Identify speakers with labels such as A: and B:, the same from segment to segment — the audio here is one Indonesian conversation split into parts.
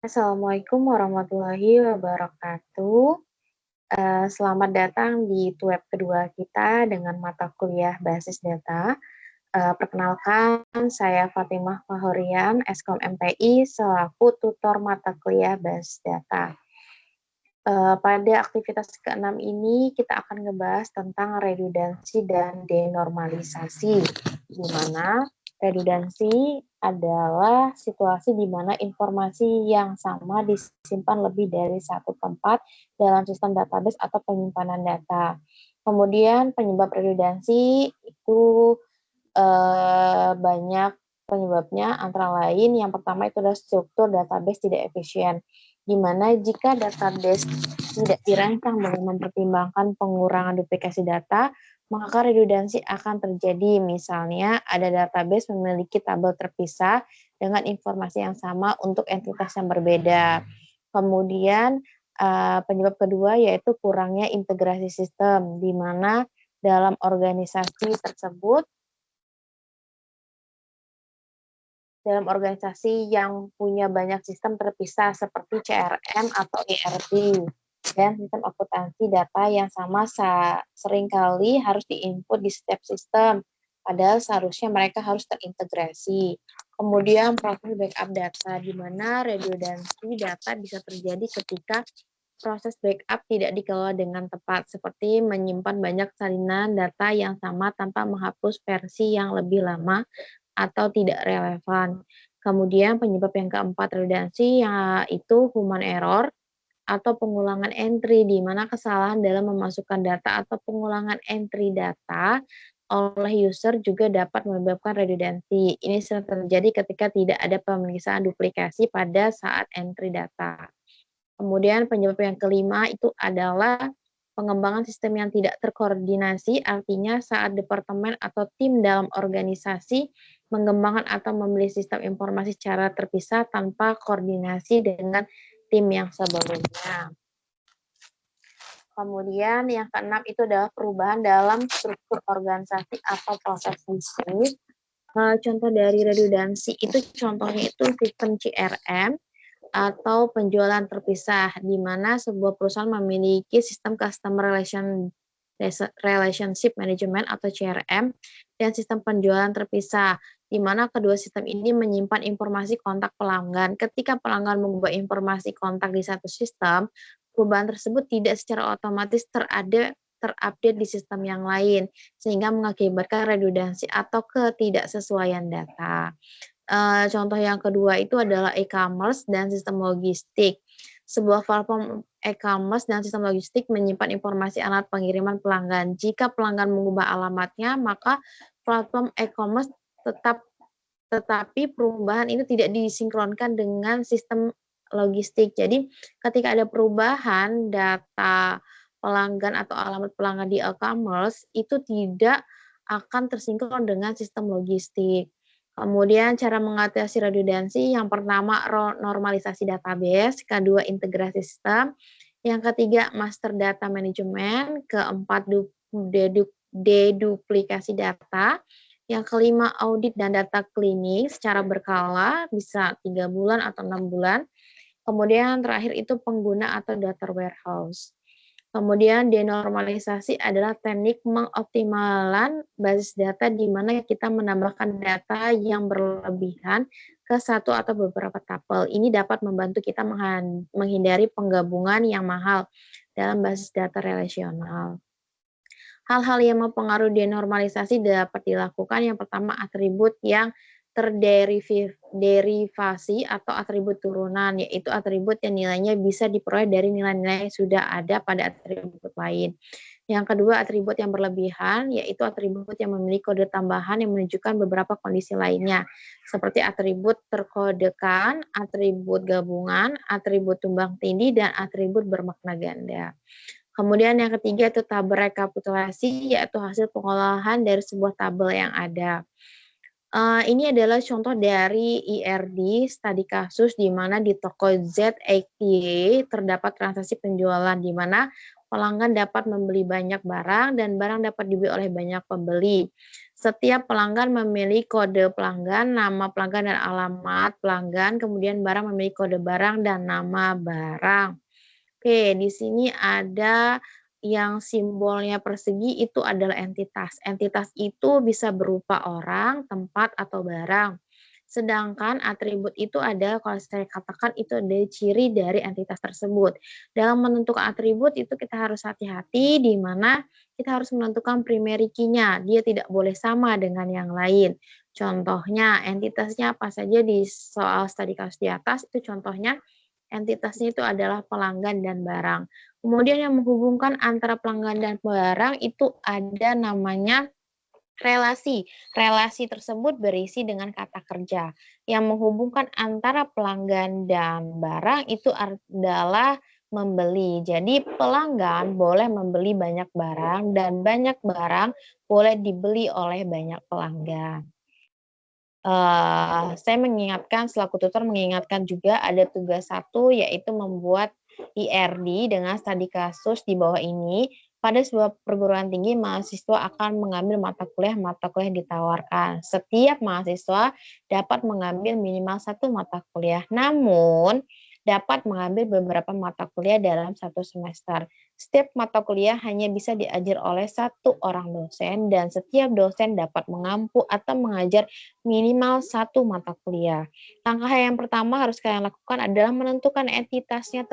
A: Assalamualaikum warahmatullahi wabarakatuh. Selamat datang di web kedua kita dengan mata kuliah basis data. Perkenalkan, saya Fatimah Fahorian, Eskom MPI, selaku tutor mata kuliah basis data. Pada aktivitas ke-6 ini, kita akan ngebahas tentang redundansi dan denormalisasi, di mana redundansi adalah situasi di mana informasi yang sama disimpan lebih dari satu tempat dalam sistem database atau penyimpanan data. Kemudian penyebab redundansi itu banyak penyebabnya, antara lain yang pertama itu adalah struktur database tidak efisien, di mana jika database tidak dirancang dengan mempertimbangkan pengurangan duplikasi data, maka redundansi akan terjadi. Misalnya, ada database memiliki tabel terpisah dengan informasi yang sama untuk entitas yang berbeda. Kemudian, penyebab kedua yaitu kurangnya integrasi sistem, di mana dalam organisasi tersebut dalam organisasi yang punya banyak sistem terpisah seperti CRM atau ERP dan sistem akuntansi data yang sama seringkali harus diinput di setiap sistem, padahal seharusnya mereka harus terintegrasi. Kemudian proses backup data, di mana redundansi data bisa terjadi ketika proses backup tidak dikelola dengan tepat, seperti menyimpan banyak salinan data yang sama tanpa menghapus versi yang lebih lama atau tidak relevan. Kemudian penyebab yang keempat redundansi yaitu human error atau pengulangan entry, di mana kesalahan dalam memasukkan data atau pengulangan entry data oleh user juga dapat menyebabkan redundansi. Ini sering terjadi ketika tidak ada pemeriksaan duplikasi pada saat entry data. Kemudian penyebab yang kelima itu adalah pengembangan sistem yang tidak terkoordinasi, artinya saat departemen atau tim dalam organisasi mengembangkan atau membeli sistem informasi secara terpisah tanpa koordinasi dengan tim yang sebelumnya. Kemudian yang keenam itu adalah perubahan dalam struktur organisasi atau proses bisnis. Contoh dari redundansi itu contohnya itu sistem CRM atau penjualan terpisah, di mana sebuah perusahaan memiliki sistem customer relationship management atau CRM dan sistem penjualan terpisah, di mana kedua sistem ini menyimpan informasi kontak pelanggan. Ketika pelanggan mengubah informasi kontak di satu sistem, perubahan tersebut tidak secara otomatis terupdate di sistem yang lain, sehingga mengakibatkan redundansi atau ketidaksesuaian data. Contoh yang kedua itu adalah e-commerce dan sistem logistik. Sebuah platform e-commerce dan sistem logistik menyimpan informasi alamat pengiriman pelanggan. Jika pelanggan mengubah alamatnya, maka platform e-commerce tetapi perubahan ini tidak disinkronkan dengan sistem logistik. Jadi, ketika ada perubahan data pelanggan atau alamat pelanggan di e-commerce, itu tidak akan tersinkron dengan sistem logistik. Kemudian cara mengatasi redundansi, yang pertama normalisasi database, kedua integrasi sistem, yang ketiga master data management, keempat deduplikasi data, yang kelima audit dan data cleaning secara berkala, bisa 3 bulan atau 6 bulan. Kemudian terakhir itu pengguna atau data warehouse. Kemudian denormalisasi adalah teknik mengoptimalan basis data di mana kita menambahkan data yang berlebihan ke satu atau beberapa tabel. Ini dapat membantu kita menghindari penggabungan yang mahal dalam basis data relasional. Hal-hal yang mempengaruhi denormalisasi dapat dilakukan. Yang pertama, atribut yang terderivasi atau atribut turunan, yaitu atribut yang nilainya bisa diperoleh dari nilai-nilai yang sudah ada pada atribut lain. Yang kedua, atribut yang berlebihan, yaitu atribut yang memiliki kode tambahan yang menunjukkan beberapa kondisi lainnya, seperti atribut terkodekan, atribut gabungan, atribut tumbang tindih, dan atribut bermakna ganda. Kemudian yang ketiga itu tabel rekapitulasi, yaitu hasil pengolahan dari sebuah tabel yang ada. Ini adalah contoh dari IRD, studi kasus di mana di toko ZXY terdapat transaksi penjualan di mana pelanggan dapat membeli banyak barang dan barang dapat dibeli oleh banyak pembeli. Setiap pelanggan memiliki kode pelanggan, nama pelanggan dan alamat pelanggan, kemudian barang memiliki kode barang dan nama barang. Oke, di sini ada yang simbolnya persegi itu adalah entitas. Entitas itu bisa berupa orang, tempat, atau barang. Sedangkan atribut itu adalah kalau saya katakan itu adalah ciri dari entitas tersebut. Dalam menentukan atribut itu kita harus hati-hati di mana kita harus menentukan primary key-nya. Dia tidak boleh sama dengan yang lain. Contohnya, entitasnya apa saja di soal studi kasus di atas itu contohnya entitasnya itu adalah pelanggan dan barang. Kemudian yang menghubungkan antara pelanggan dan barang itu ada namanya relasi. Relasi tersebut berisi dengan kata kerja. Yang menghubungkan antara pelanggan dan barang itu adalah membeli. Jadi pelanggan boleh membeli banyak barang dan banyak barang boleh dibeli oleh banyak pelanggan. Saya mengingatkan selaku tutor mengingatkan juga ada tugas satu yaitu membuat IRD dengan studi kasus di bawah ini. Pada sebuah perguruan tinggi, mahasiswa akan mengambil mata kuliah yang ditawarkan. Setiap mahasiswa dapat mengambil minimal satu mata kuliah, namun dapat mengambil beberapa mata kuliah dalam satu semester. Setiap mata kuliah hanya bisa diajar oleh satu orang dosen dan setiap dosen dapat mengampu atau mengajar minimal satu mata kuliah. Langkah yang pertama harus kalian lakukan adalah menentukan entitasnya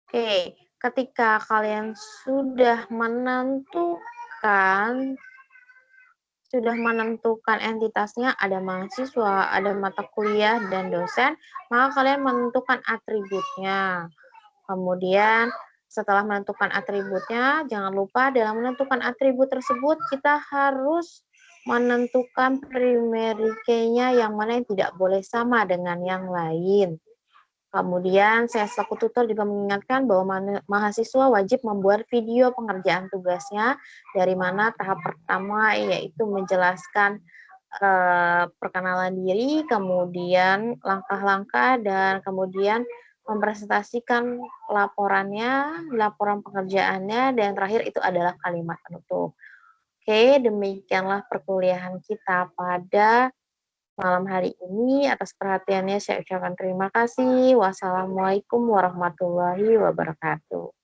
A: Oke, ketika kalian sudah menentukan entitasnya, ada mahasiswa, ada mata kuliah, dan dosen, maka kalian menentukan atributnya. Kemudian setelah menentukan atributnya, jangan lupa dalam menentukan atribut tersebut kita harus menentukan primary key-nya yang mana yang tidak boleh sama dengan yang lain. Kemudian saya selaku tutor juga mengingatkan bahwa mahasiswa wajib membuat video pengerjaan tugasnya dari mana tahap pertama yaitu menjelaskan perkenalan diri, kemudian langkah-langkah, dan kemudian mempresentasikan laporannya, laporan pengerjaannya, dan terakhir itu adalah kalimat penutup. Oke, demikianlah perkuliahan kita pada malam hari ini. Atas perhatiannya saya ucapkan terima kasih. Wassalamualaikum warahmatullahi wabarakatuh.